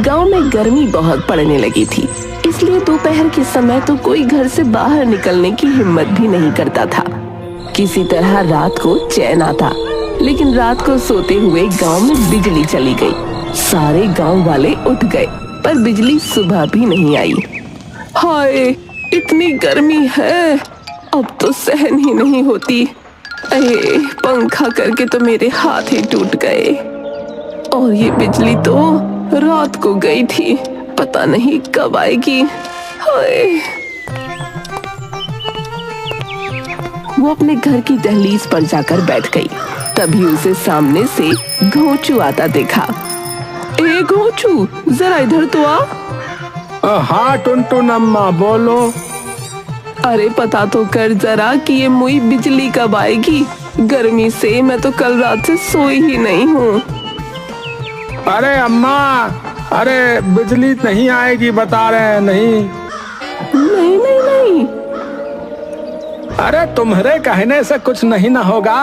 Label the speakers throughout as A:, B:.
A: गांव में गर्मी बहुत पड़ने लगी थी, इसलिए दोपहर के समय तो कोई घर से बाहर निकलने की हिम्मत भी नहीं करता था। किसी तरह रात को चैन आता, लेकिन रात को सोते हुए गांव में बिजली चली गई। सारे गांव वाले उठ गए, पर बिजली सुबह भी नहीं आई। हाय, इतनी गर्मी है, अब तो सहन ही नहीं होती। अरे, पंखा करके तो मेरे हाथ ही टूट गए। और ये बिजली तो रात को गई थी, पता नहीं कब आएगी। हाय। वो अपने घर की दहलीज पर जाकर बैठ गई। तभी उसे सामने से घोंचू आता देखा। ए घोंचू, जरा इधर तो आ।
B: हाँ टुनटुन अम्मा, बोलो।
A: अरे पता तो कर जरा कि ये मुई बिजली कब आएगी। गर्मी से मैं तो कल रात से सोई ही नहीं हूँ।
B: अरे अम्मा, अरे बिजली नहीं आएगी बता रहे हैं। नहीं
A: नहीं नहीं नहीं।
B: अरे तुम्हारे कहने से कुछ नहीं ना होगा।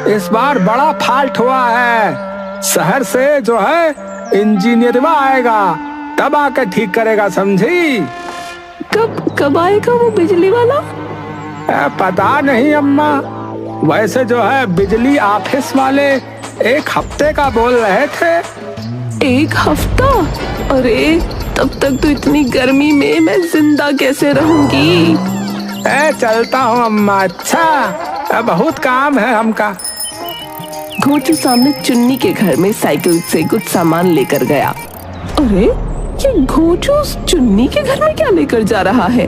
B: इस बार बड़ा फॉल्ट हुआ है। शहर से जो है इंजीनियर आएगा, तब आकर ठीक करेगा, समझी?
A: कब आएगा वो बिजली वाला?
B: पता नहीं अम्मा। वैसे जो है बिजली ऑफिस वाले 1 हफ्ते का बोल रहे थे।
A: 1 हफ्ता? अरे तब तक तो इतनी गर्मी में मैं जिंदा कैसे रहूंगी?
B: चलता हूँ अम्मा। अच्छा, बहुत काम है हमका।
A: घोंचू सामने चुन्नी के घर में साइकिल से कुछ सामान लेकर गया। अरे ये घोंचू उस चुन्नी के घर में क्या लेकर जा रहा है?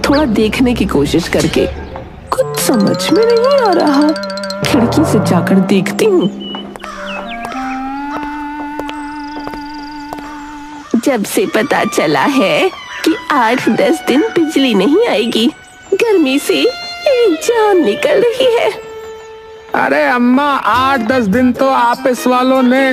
A: थोड़ा देखने की कोशिश करके कुछ समझ में नहीं आ रहा। खिड़की से जाकर देखती हूँ। जब से पता चला है कि 8-10 दिन बिजली नहीं आएगी, गर्मी से मेरी जान निकल रही है।
B: अरे अम्मा, 8-10 दिन तो ऑफिस वालों ने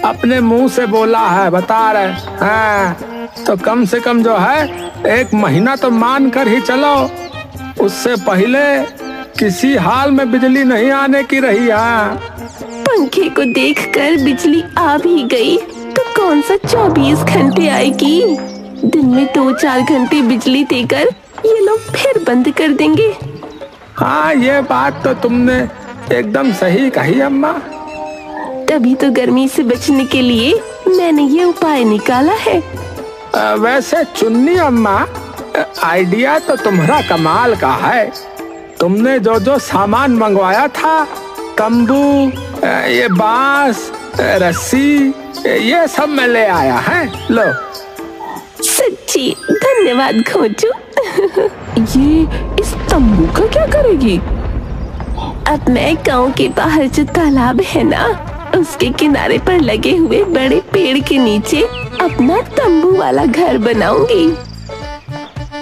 B: अपने मुंह से बोला है, बता रहे हैं। तो कम से कम जो है 1 महीना तो मान कर ही चलो। उससे पहले किसी हाल में बिजली नहीं आने की रही है।
A: पंखे को देखकर बिजली आ भी गई तो कौन सा 24 घंटे आएगी? दिन में 2-4 घंटे बिजली देकर ये लोग फिर बंद कर देंगे।
B: हाँ, ये बात तो तुमने एकदम सही कही अम्मा।
A: तभी तो गर्मी से बचने के लिए मैंने ये उपाय निकाला है।
B: वैसे चुन्नी अम्मा, आइडिया तो तुम्हारा कमाल का है। तुमने जो जो सामान मंगवाया था, तंबू, ये बांस, रस्सी, ये सब मैं ले आया है। लो।
A: सच्ची धन्यवाद घोंचू। ये इस तंबू का क्या करेगी? अब मैं गांव के बाहर जो तालाब है ना, उसके किनारे पर लगे हुए बड़े पेड़ के नीचे अपना तंबू वाला घर बनाऊंगी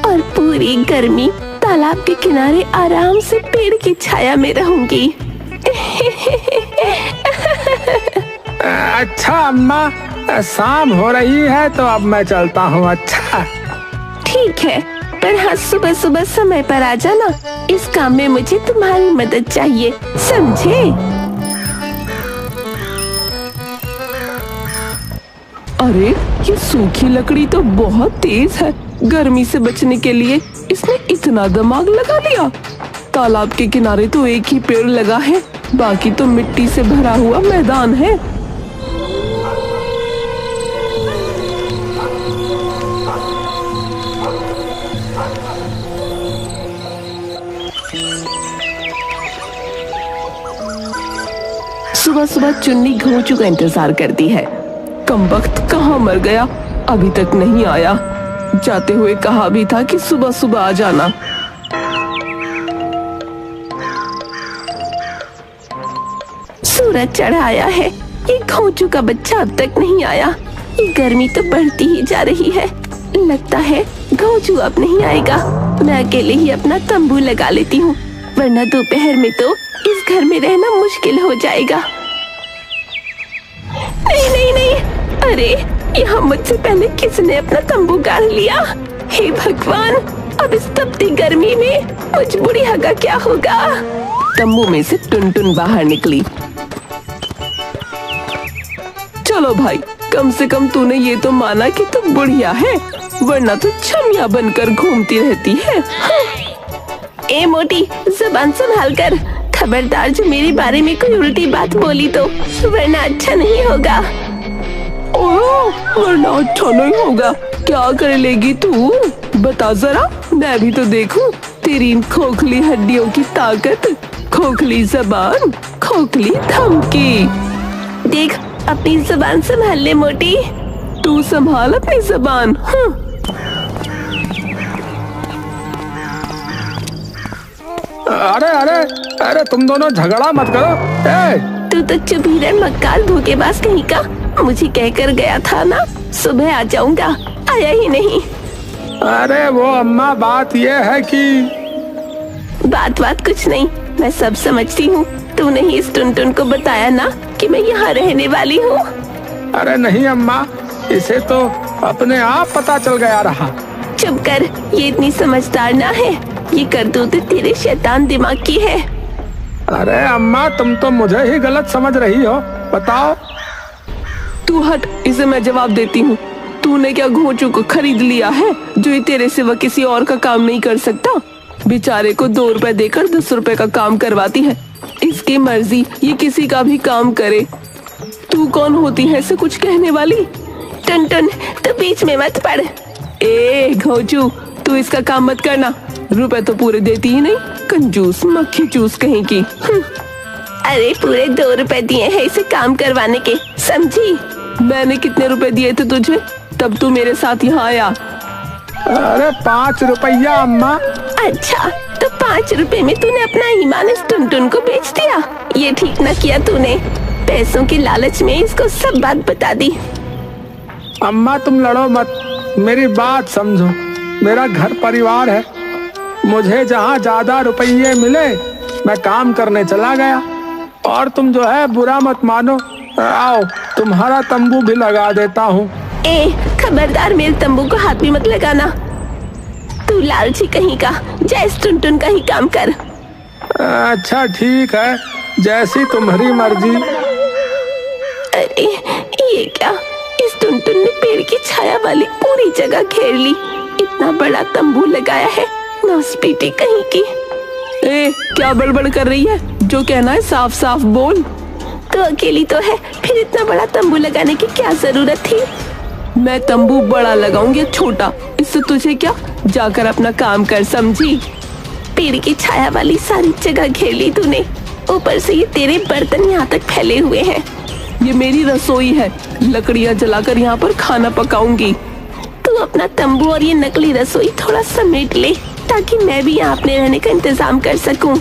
A: और पूरी गर्मी तालाब के किनारे आराम से पेड़ की छाया में रहूंगी।
B: अच्छा अम्मा, शाम हो रही है तो अब मैं चलता हूँ। अच्छा
A: ठीक है, पर हाँ सुबह सुबह समय पर आ जाना। इस काम में मुझे तुम्हारी मदद चाहिए, समझे? अरे ये सूखी लकड़ी तो बहुत तेज है। गर्मी से बचने के लिए इसने इतना दिमाग लगा लिया। तालाब के किनारे तो एक ही पेड़ लगा है, बाकी तो मिट्टी से भरा हुआ मैदान है। सुबह सुबह चुन्नी घोंचू का इंतजार करती है। कमबख्त कहाँ मर गया, अभी तक नहीं आया। जाते हुए कहा भी था कि सुबह सुबह आ जाना। सूरज चढ़ आया है, ये घोंचू का बच्चा अब तक नहीं आया। ये गर्मी तो बढ़ती ही जा रही है। लगता है घोंचू अब नहीं आएगा। मैं अकेले ही अपना तंबू लगा लेती हूँ, वरना दोपहर में तो इस घर में रहना मुश्किल हो जाएगा। नहीं नहीं नहीं, अरे यहाँ मुझसे पहले किसने अपना तंबू गाड़ लिया? हे भगवान, अब इस तपती गर्मी में मुझ बुढ़िया का क्या होगा? तंबू में से टुनटुन बाहर निकली। चलो भाई, कम से कम तूने ये तो माना कि तू बुढ़िया है, वरना तो छमिया बनकर घूमती रहती है। ए मोटी, जुबान संभाल कर, खबरदार जो मेरे बारे में कोई उल्टी बात बोली तो, वरना अच्छा नहीं होगा। वरना अच्छा नहीं होगा? क्या कर लेगी तू? बता जरा, मैं भी तो देखूं तेरी इन खोखली हड्डियों की ताकत, खोखली जबान, खोखली धमकी। देख, अपनी जबान संभाल ले मोटी। तू संभाल अपनी जबान।
B: अरे अरे अरे, तुम दोनों झगड़ा मत करो।
A: तू तो चुप ही रह, मक्कार धोखेबाज कहीं का। मुझे कहकर गया था ना सुबह आ जाऊंगा, आया ही नहीं।
B: अरे वो अम्मा, बात ये है कि
A: बात कुछ नहीं, मैं सब समझती हूँ। तूने ही इस टुनटुन को बताया ना कि मैं यहाँ रहने वाली हूँ।
B: अरे नहीं अम्मा, इसे तो अपने आप पता चल गया रहा।
A: चुप कर, ये इतनी समझदार ना है। ये करतूत तेरे शैतान दिमाग की है।
B: अरे अम्मा, तुम तो मुझे ही गलत समझ रही हो। बताओ।
A: तू हट, इसे मैं जवाब देती हूँ। तूने क्या घोंचू को खरीद लिया है जो ये तेरे सिवा किसी और का काम नहीं कर सकता? बेचारे को 2 रुपए देकर 10 रुपए का काम करवाती है। इसकी मर्जी, ये किसी का भी काम करे। तू कौन होती है इसे कुछ कहने वाली? टन तो बीच में मत पड़। ए घोंचू, तू इसका काम मत करना। रुपए तो पूरे देती ही नहीं, कंजूस मक्खी चूस कहीं की। अरे पूरे 2 रुपए दिए हैं इसे काम करवाने के, समझी? मैंने कितने रुपए दिए थे तुझे तब तू मेरे साथ यहाँ आया?
B: अरे 5 रुपया अम्मा।
A: अच्छा, तो 5 रुपए में तूने अपना ईमान इस टुनटुन को बेच दिया। ये ठीक ना किया तूने। पैसों के लालच में इसको सब बात बता दी।
B: अम्मा तुम लड़ो मत, मेरी बात समझो। मेरा घर परिवार है, मुझे जहाँ ज्यादा रुपये मिले मैं काम करने चला गया। और तुम जो है बुरा मत मानो, आओ तुम्हारा तंबू भी लगा देता हूँ।
A: ए खबरदार, मेरे तंबू को हाथ भी मत लगाना। तू लालची कहीं का, जा इस टुनटुन का ही काम कर।
B: अच्छा ठीक है, जैसी तुम्हारी मर्जी।
A: अरे ये क्या, इस टुनटुन ने पेड़ की छाया वाली पूरी जगह घेर ली। इतना बड़ा तंबू लगाया है, नौस्पीटी कहीं की। ए क्या बड़बड़ कर रही है? जो कहना है साफ साफ बोल। तो अकेली तो है, फिर इतना बड़ा तंबू लगाने की क्या जरूरत थी? मैं तंबू बड़ा लगाऊंगी छोटा, इससे तुझे क्या? जाकर अपना काम कर, समझी? पेड़ की छाया वाली सारी जगह घेर ली तूने, ऊपर से ये तेरे बर्तन यहाँ तक फैले हुए हैं। ये मेरी रसोई है, लकड़ियाँ जलाकर यहाँ पर खाना पकाऊंगी। तू अपना तंबू और ये नकली रसोई थोड़ा समेट ले, ताकि मैं भी यहाँ अपने रहने का इंतजाम कर सकूं।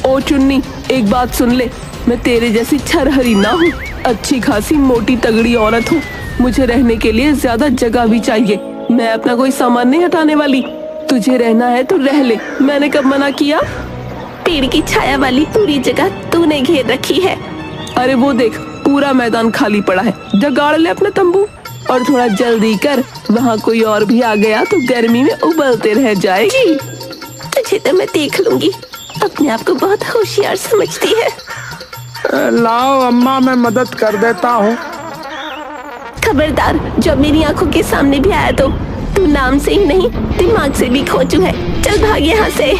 A: ओ चुन्नी, एक बात सुन ले, मैं तेरे जैसी छरहरी ना हूँ, अच्छी खासी मोटी तगड़ी औरत हूँ। मुझे रहने के लिए ज्यादा जगह भी चाहिए। मैं अपना कोई सामान नहीं हटाने वाली। तुझे रहना है तो रह ले, मैंने कब मना किया? पेड़ की छाया वाली पूरी जगह तूने घेर रखी है। अरे वो देख, पूरा मैदान खाली पड़ा है, जगाड़ ले अपना तंबू। और थोड़ा जल्दी कर, वहाँ कोई और भी आ गया तो गर्मी में उबलते रह जाएगी। तुझे तो मैं देख लूंगी, अपने आप को बहुत होशियार समझती है।
B: लाओ अम्मा, मैं मदद कर देता हूँ।
A: खबरदार, जब मेरी आंखों के सामने भी आया तो तू नाम से ही नहीं दिमाग से भी खोचू है। चल भाग यहाँ से।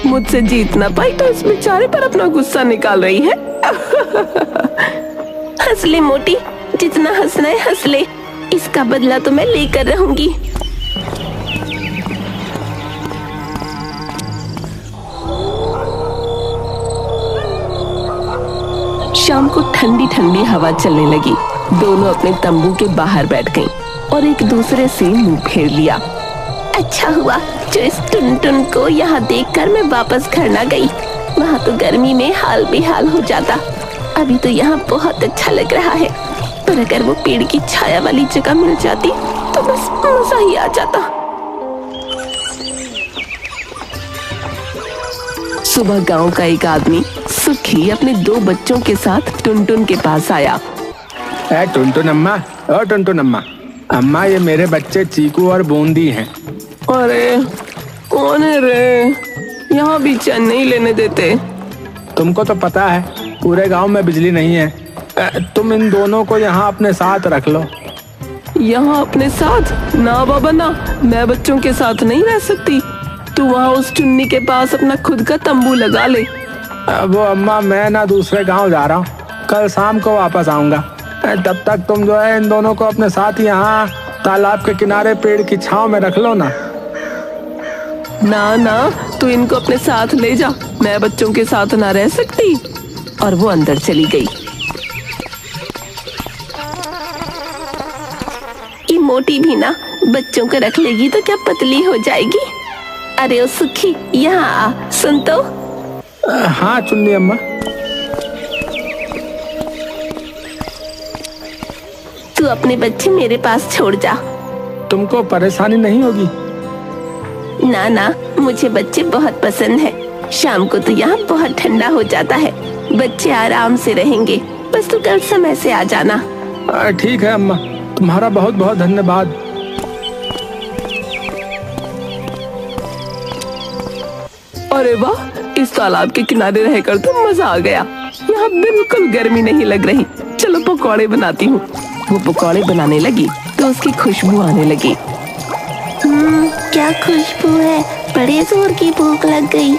A: मुझसे जीत ना पाई तो इस बेचारे पर अपना गुस्सा निकाल रही है। हंस ले मोटी, जितना हंसना है हंस ले, इसका बदला तो मैं लेकर रहूंगी। शाम को ठंडी ठंडी हवा चलने लगी। दोनों अपने तंबू के बाहर बैठ गईं और एक दूसरे से मुंह फेर लिया। अच्छा हुआ जो इस टुनटुन को यहाँ देखकर मैं वापस घर ना गई, वहाँ तो गर्मी में हाल बेहाल हो जाता। अभी तो यहाँ बहुत अच्छा लग रहा है, पर अगर वो पेड़ की छाया वाली जगह मिल जाती तो बस मजा ही आ जाता। सुबह गांव का एक आदमी सुखी अपने 2 बच्चों के साथ टुनटुन के पास आया।
B: टुनटुन अम्मा, ओ टुनटुन अम्मा, अम्मा ये मेरे बच्चे चीकू और बूंदी हैं।
A: अरे कौन है रे? यहाँ भी चैन नहीं लेने देते।
B: तुमको तो पता है पूरे गांव में बिजली नहीं है, तुम इन दोनों को यहाँ अपने साथ रख लो।
A: यहाँ अपने साथ? ना बाबा ना, मैं बच्चों के साथ नहीं रह सकती। तू वहाँ उस चुन्नी के पास अपना खुद का तंबू लगा ले।
B: वो अम्मा, मैं ना दूसरे गांव जा रहा हूँ, कल शाम को वापस आऊंगा। तब तक तुम जो है इन दोनों को अपने साथ यहाँ तालाब के किनारे पेड़ की छांव में रख लो ना।
A: ना ना, तू इनको अपने साथ ले जा, मैं बच्चों के साथ ना रह सकती। और वो अंदर चली गई। ये मोटी भी ना बच्चों को रख लेगी तो क्या पतली हो जाएगी। अरे ओ सुखी, यहाँ आ, सुन तो।
B: हाँ चुन्नी अम्मा।
A: तू अपने बच्चे मेरे पास छोड़ जा।
B: तुमको परेशानी नहीं होगी?
A: ना ना, मुझे बच्चे बहुत पसंद है। शाम को तो यहाँ बहुत ठंडा हो जाता है, बच्चे आराम से रहेंगे। बस तू कल समय से आ जाना।
B: ठीक है अम्मा, तुम्हारा बहुत बहुत धन्यवाद।
A: अरे वाह, इस तालाब के किनारे रहकर तो मजा आ गया। यहाँ बिल्कुल गर्मी नहीं लग रही। चलो पकौड़े बनाती हूँ। वो पकौड़े बनाने लगी तो उसकी खुशबू आने लगी।
C: क्या खुशबू है, बड़े जोर की भूख लग गई।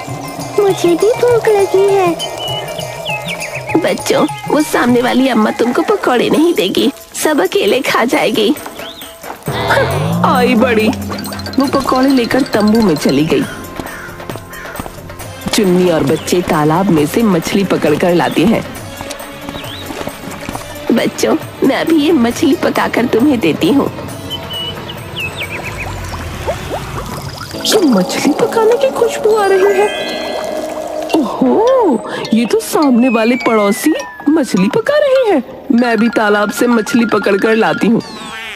C: मुझे भी भूख लगी है।
A: बच्चों, वो सामने वाली अम्मा तुमको पकौड़े नहीं देगी, सब अकेले खा जाएगी। आई बड़ी। वो पकौड़े लेकर तंबू में चली गई। चुन्नी और बच्चे तालाब में से मछली पकड़कर लाते हैं। बच्चों, मैं अभी ये मछली पकाकर तुम्हें देती हूँ। ये मछली पकाने की खुशबू आ रही है। ओहो, ये तो सामने वाले पड़ोसी मछली पका रहे हैं। मैं भी तालाब से मछली पकड़कर लाती हूँ।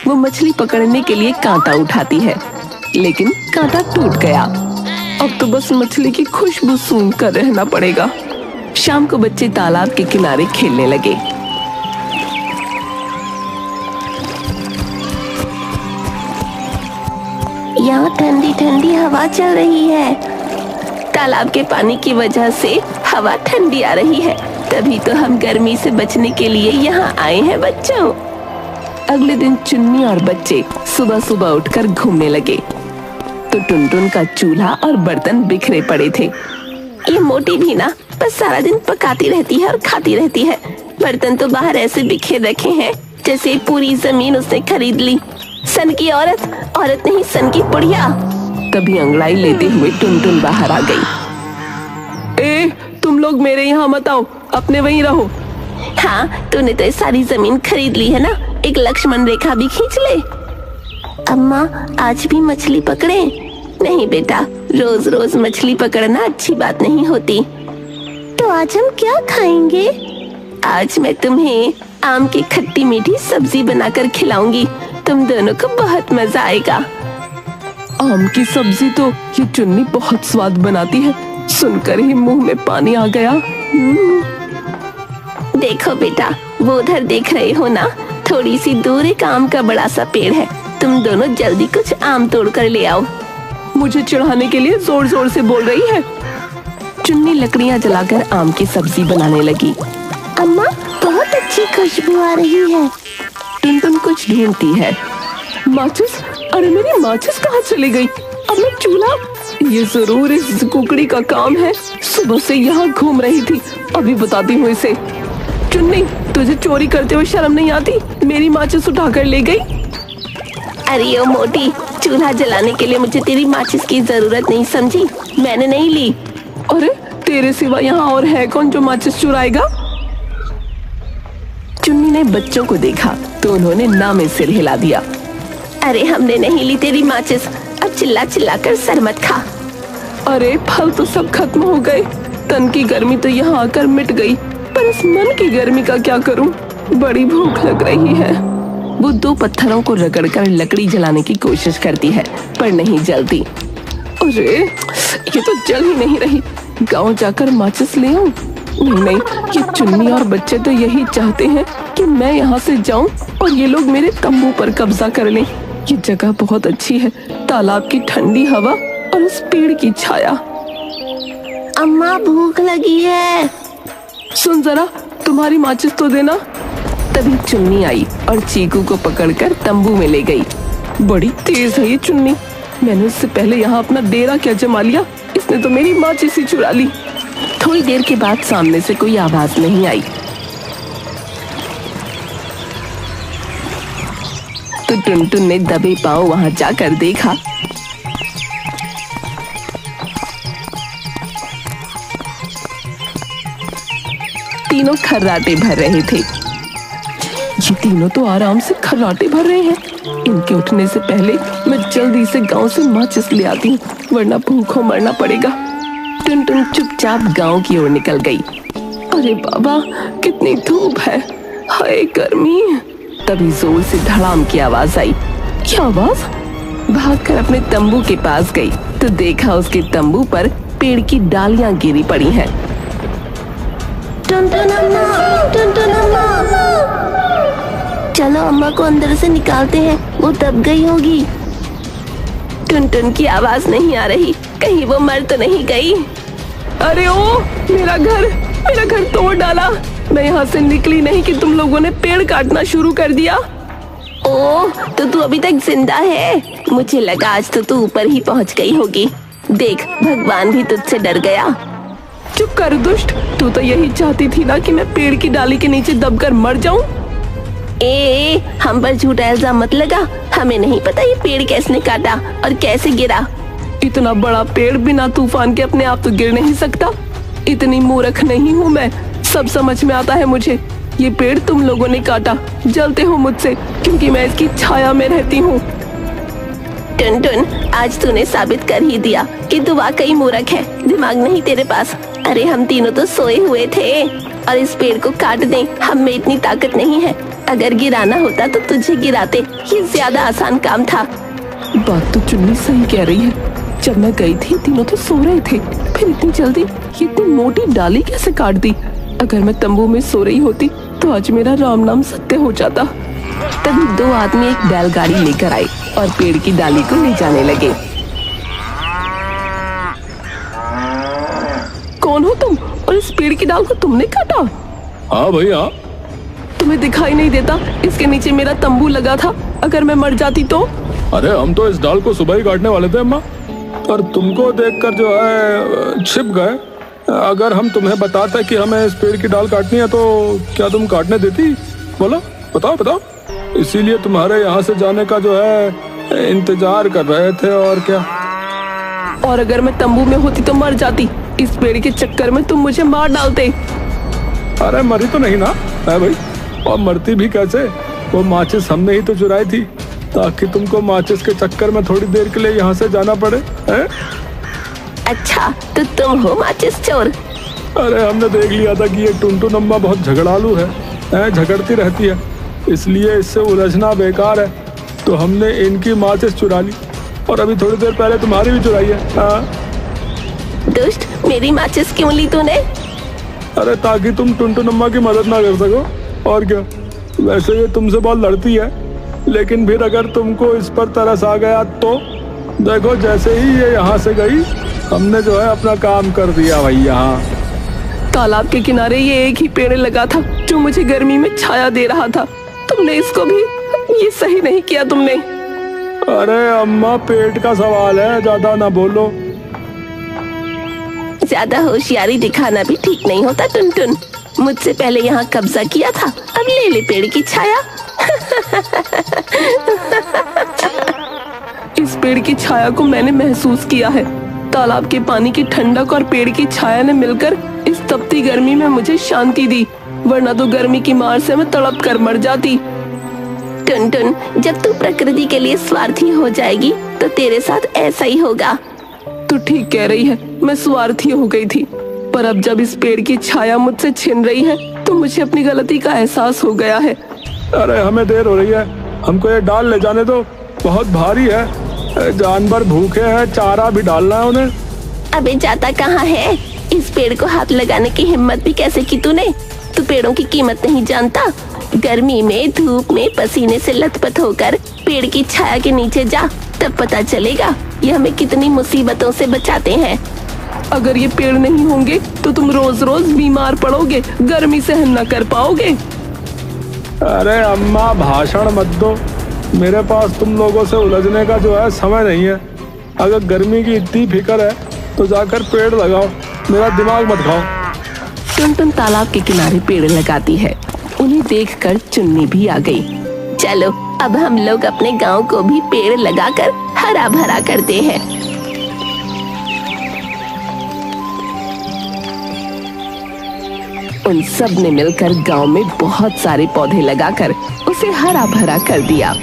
A: वो मछली पकड़ने के लिए कांटा उठाती है, लेकिन कांटा टूट गया। अब तो बस मछली की खुशबू सूंघ कर रहना पड़ेगा। शाम को बच्चे तालाब के किनारे खेलने लगे।
C: यहाँ ठंडी ठंडी हवा चल रही है।
A: तालाब के पानी की वजह से हवा ठंडी आ रही है, तभी तो हम गर्मी से बचने के लिए यहाँ आए हैं बच्चों। अगले दिन चुन्नी और बच्चे सुबह सुबह उठकर घूमने लगे तो टुनटुन का चूल्हा और बर्तन बिखरे पड़े थे। ये मोटी भी ना बस सारा दिन पकाती रहती है और खाती रहती है। बर्तन तो बाहर ऐसे बिखेर रखे हैं जैसे पूरी जमीन उसने खरीद ली। सन की औरत, औरत नहीं सन की बुढ़िया। तभी अंगड़ाई लेते हुए टुनटुन बाहर आ गई। ए, तुम लोग मेरे यहाँ मत आओ, अपने वहीं रहो। हाँ, तूने तो सारी जमीन खरीद ली है ना, एक लक्ष्मण रेखा भी खींच ले।
C: अम्मा, आज भी मछली पकड़े?
A: नहीं बेटा, रोज रोज मछली पकड़ना अच्छी बात नहीं होती।
C: तो आज हम क्या खाएंगे?
A: आज मैं तुम्हें आम की खट्टी मीठी सब्जी बनाकर खिलाऊंगी। तुम दोनों को बहुत मजा आएगा। आम की सब्जी तो ये चुन्नी बहुत स्वाद बनाती है, सुनकर ही मुंह में पानी आ गया। देखो बेटा, वो उधर देख रहे हो ना, थोड़ी सी दूर एक आम का बड़ा सा पेड़ है। तुम दोनों जल्दी कुछ आम तोड़ कर ले आओ। मुझे चिढ़ाने के लिए जोर जोर से बोल रही है। चुन्नी लकड़ियां जलाकर आम की सब्जी बनाने लगी।
C: अम्मा, बहुत अच्छी खुशबू आ रही है।
A: टुनटुन कुछ ढूंढती है। माचिस? अरे मेरी माचिस कहाँ चली गई? अब मैं चूल्हा? ये जरूर इस कुकड़ी का काम है, सुबह से यहाँ घूम रही थी। अभी बताती हूँ इसे। चुन्नी, तुझे चोरी करते हुए शर्म नहीं आती? मेरी माचिस उठाकर ले गई। अरे ओ मोटी, चूल्हा जलाने के लिए मुझे तेरी माचिस की जरूरत नहीं समझी, मैंने नहीं ली। अरे तेरे सिवा यहाँ और है कौन जो माचिस चुराएगा? चुन्नी ने बच्चों को देखा तो उन्होंने ना में सिर हिला दिया। अरे हमने नहीं ली तेरी माचिस, अब चिल्ला चिल्ला कर सर मत खा। अरे फल तो सब खत्म हो गए, तन की गर्मी तो यहाँ आकर मिट गई, पर इस मन की गर्मी का क्या करूं? बड़ी भूख लग रही है। वो दो पत्थरों को रगड़कर लकड़ी जलाने की कोशिश करती है, पर नहीं जलती। अरे ये तो जल ही नहीं रही, गांव जाकर माचिस ले आऊं? नहीं, ये चुन्नी और बच्चे तो यही चाहते हैं कि मैं यहाँ से जाऊं और ये लोग मेरे तंबू पर कब्जा कर लें। ये जगह बहुत अच्छी है, तालाब की ठंडी हवा और उस पेड़ की छाया।
C: अम्मा, भूख लगी है।
A: सुन जरा, तुम्हारी माचिस तो देना। तभी चुन्नी आई और चीकू को पकड़कर तंबू में ले गई। बड़ी तेज है ये चुन्नी, मैंने उससे पहले यहाँ अपना डेरा क्या जमा लिया, इसने तो मेरी माचिस ही चुरा ली। थोड़ी देर के बाद सामने से कोई आवाज नहीं आई तो टुनटुन ने दबे पांव वहां जाकर देखा। तीनों खर्राटे भर रहे थे। ये तीनों तो आराम से खर्राटे भर रहे हैं। इनके उठने से पहले मैं जल्दी से गांव से माचिस ले आती हूँ, वरना भूखों मरना पड़ेगा। टुनटुन चुपचाप गांव की ओर निकल गई। अरे बाबा, कितनी धूप है, हाय गर्मी। तभी जोर से धड़ाम की आवाज आई। क्या आवाज? भागकर अपने तंबू के पास गई तो देखा उसके तंबू पर पेड़ की डालियां गिरी पड़ी हैं।
C: टुनटुन अम्मा, टुनटुन अम्मा, चलो अम्मा को अंदर से निकालते हैं, वो दब गई होगी।
A: टुनटुन की आवाज नहीं आ रही, कहीं वो मर तो नहीं गई। अरे ओ, मेरा घर तोड़ डाला। मैं यहाँ से निकली नहीं कि तुम लोगों ने पेड़ काटना शुरू कर दिया।
C: ओ, तो तू अभी तक जिंदा है? मुझे लगा आज तो तू ऊपर ही पहुँच गई होगी। देख, भगवान भी तुझसे डर गया।
A: चुप कर दुष्ट, तू तो यही चाहती थी ना कि मैं पेड़ की डाली के नीचे दबकर मर जाऊं।
C: ए, हम पर झूठा इल्जाम मत लगा। हमें नहीं पता ये पेड़ किसने काटा और कैसे गिरा।
A: इतना बड़ा पेड़ बिना तूफान के अपने आप तो गिर नहीं सकता। इतनी मूर्ख नहीं हूँ मैं, सब समझ में आता है मुझे। ये पेड़ तुम लोगों ने काटा, जलते हो मुझसे क्योंकि मैं इसकी छाया में रहती हूँ।
C: टुनटुन, आज तूने साबित कर ही दिया कि तू वाकई मूर्ख है, दिमाग नहीं तेरे पास। अरे हम तीनों तो सोए हुए थे और इस पेड़ को काट दें, हम में इतनी ताकत नहीं है। अगर गिराना होता तो तुझे गिराते, ये ज्यादा आसान काम था।
A: बात तो चुन्नी सही कह रही है। जब मैं गई थी तीनों तो सो रहे थे, फिर इतनी जल्दी ये इतनी मोटी डाली कैसे काट दी? अगर मैं तंबू में सो रही होती तो आज मेरा राम नाम सत्य हो जाता।
C: तभी दो आदमी एक बैलगाड़ी लेकर आए और पेड़ की डाली को ले जाने लगे।
A: कौन हो तुम और इस पेड़ की डाल को तुमने काटा?
B: हाँ भैया।
A: तुम्हें दिखाई नहीं देता? इसके नीचे मेरा तंबू लगा था, अगर मैं मर जाती तो?
B: अरे हम तो इस डाल को सुबह ही काटने वाले थे अम्मा, और तुमको देखकर जो है छिप गए। अगर हम तुम्हें बताते कि हमें इस पेड़ की डाल काटनी है तो क्या तुम काटने देती? बोलो, बताओ। इसीलिए तुम्हारे यहाँ से जाने का जो है इंतजार कर रहे थे, और क्या।
A: और अगर मैं तंबू में होती तो मर जाती। इस पेड़ के चक्कर में तुम मुझे मार डालते।
B: अरे मरी तो नहीं ना है भाई, और मरती भी कैसे? वो माचिस हमने ही तो चुराई थी ताकि तुमको माचिस के चक्कर में थोड़ी देर के लिए यहाँ से जाना पड़े है?
C: अच्छा, तो तुम हो माचिस चोर?
B: अरे हमने देख लिया था कि ये टुनटुन अम्मा बहुत झगड़ालू है, झगड़ती रहती है, इसलिए इससे उलझना बेकार है। तो हमने इनकी माचिस चुरा ली और अभी थोड़ी देर पहले तुम्हारी भी चुराई है।
C: दुष्ट, मेरी माचिस क्यों ली तूने?
B: अरे ताकि तुम टुनटुन अम्मा की मदद ना कर सको, और क्या। वैसे ये तुमसे बहुत लड़ती है, लेकिन फिर अगर तुमको इस पर तरस आ गया तो देखो, जैसे ही ये यहाँ से गई हमने जो है अपना काम कर दिया भाई। यहाँ
A: तालाब के किनारे ये एक ही पेड़ लगा था जो मुझे गर्मी में छाया दे रहा था। तुमने इसको भी, ये सही नहीं किया तुमने।
B: अरे अम्मा, पेट का सवाल है, ज्यादा ना बोलो।
C: ज्यादा होशियारी दिखाना भी ठीक नहीं होता टुनटुन। मुझसे पहले यहाँ कब्जा किया था, अब ले ले पेड़ की छाया।
A: इस पेड़ की छाया को मैंने महसूस किया है। तालाब के पानी की ठंडक और पेड़ की छाया ने मिलकर इस तपती गर्मी में मुझे शांति दी, वरना तो गर्मी की मार से मैं तड़प कर मर जाती।
C: टुनटुन, जब तू प्रकृति के लिए स्वार्थी हो जाएगी तो तेरे साथ ऐसा ही होगा।
A: तू ठीक कह रही है, मैं स्वार्थी हो गई थी, पर अब जब इस पेड़ की छाया मुझसे छिन रही है तो मुझे अपनी गलती का एहसास हो गया है।
B: अरे हमें देर हो रही है, हमको ये डाल ले जाने दो, बहुत भारी है, जानवर भूखे हैं, चारा भी डालना है उन्हें।
C: अबे जाता कहाँ है? इस पेड़ को हाथ लगाने की हिम्मत भी कैसे की तूने? तू पेड़ों की कीमत नहीं जानता। गर्मी में, धूप में, पसीने से लथपथ होकर पेड़ की छाया के नीचे जा, तब पता चलेगा ये हमें कितनी मुसीबतों से बचाते हैं।
A: अगर ये पेड़ नहीं होंगे तो तुम रोज रोज बीमार पड़ोगे, गर्मी सहन न कर पाओगे।
B: अरे अम्मा भाषण मत दो, मेरे पास तुम लोगों से उलझने का जो है समय नहीं है। अगर गर्मी की इतनी फिक्र है तो जाकर पेड़ लगाओ, मेरा दिमाग मत खाओ।
A: टुनटुन तालाब के किनारे पेड़ लगाती है। उन्हें देखकर चुन्नी भी आ गई।
C: चलो अब हम लोग अपने गांव को भी पेड़ लगाकर हरा भरा करते हैं।
A: उन सब ने मिलकर गांव में बहुत सारे पौधे लगाकर उसे हरा भरा कर दिया।